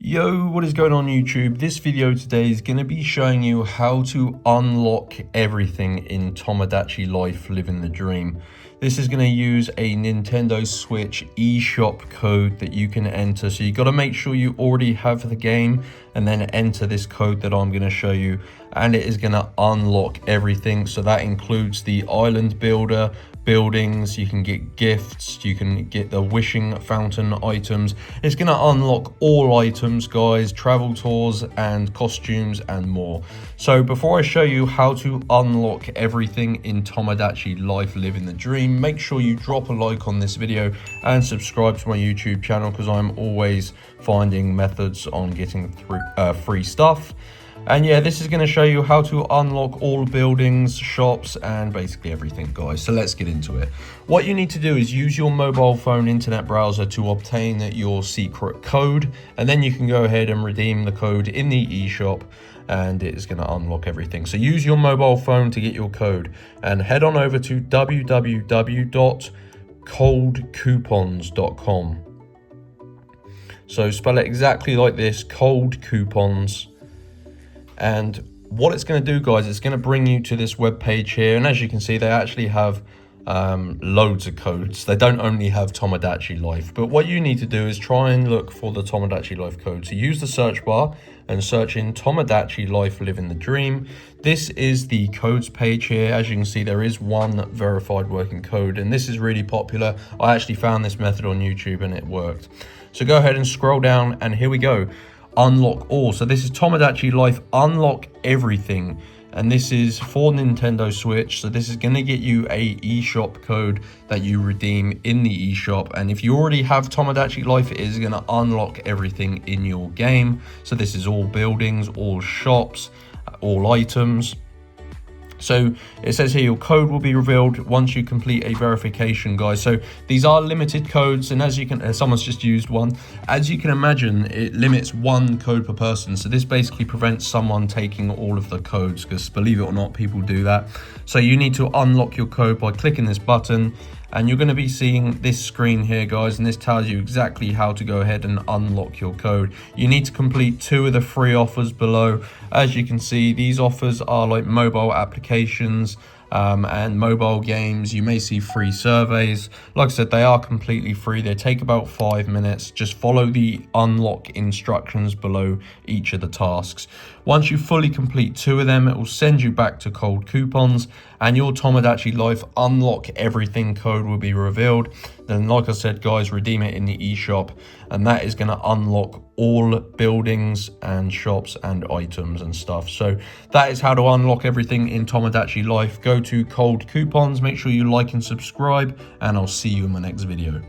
Yo, what is going on YouTube? This video today is going to be showing you how to unlock everything in Tomodachi Life Living the Dream. This is going to use a Nintendo Switch eShop code that you can enter. So you got to make sure you already have the game and then enter this code that I'm going to show you. And it is going to unlock everything. So that includes the island builder, buildings, you can get gifts, you can get the wishing fountain items. It's going to unlock all items, guys, travel tours and costumes and more. So before I show you how to unlock everything in Tomodachi Life Living the Dream, make sure you drop a like on this video and subscribe to my YouTube channel, because I'm always finding methods on getting free stuff. And yeah, this is going to show you how to unlock all buildings, shops, and basically everything, guys. So let's get into it. What you need to do is use your mobile phone internet browser to obtain your secret code, and then you can go ahead and redeem the code in the eShop, and it is going to unlock everything. So use your mobile phone to get your code, and head on over to www.coldcoupons.com. So spell it exactly like this, cold coupons. And what it's going to do, guys, it's going to bring you to this web page here, and as you can see, they actually have loads of codes. They don't only have Tomodachi Life, but what you need to do is try and look for the Tomodachi Life code. So use the search bar and search in Tomodachi Life Living the Dream. This is the codes page here. As you can see, there is one verified working code, and this is really popular. I actually found this method on YouTube and it worked. So go ahead and scroll down, and here we go. Unlock all. So this is Tomodachi Life Unlock Everything, and this is for Nintendo Switch. So this is going to get you a eShop code that you redeem in the eShop, and if you already have Tomodachi Life, it is going to unlock everything in your game. So this is all buildings, all shops, all items. So it says here your code will be revealed once you complete a verification, guys. So these are limited codes, and as you can, someone's just used one. As you can imagine, it limits one code per person. So this basically prevents someone taking all of the codes, because believe it or not, people do that. So you need to unlock your code by clicking this button, and you're going to be seeing this screen here, guys, and this tells you exactly how to go ahead and unlock your code. You need to complete 2 of the free offers below. As you can see, these offers are like mobile applications and mobile games. You may see free surveys. Like I said, they are completely free. They take about 5 minutes. Just follow the unlock instructions below each of the tasks. Once you fully complete 2 of them, it will send you back to Cold Coupons, and your Tomodachi Life Unlock Everything code will be revealed. Then, like I said, guys, redeem it in the eShop, and that is going to unlock all buildings and shops and items and stuff. So that is how to unlock everything in Tomodachi Life. Go to Cold Coupons, make sure you like and subscribe, and I'll see you in my next video.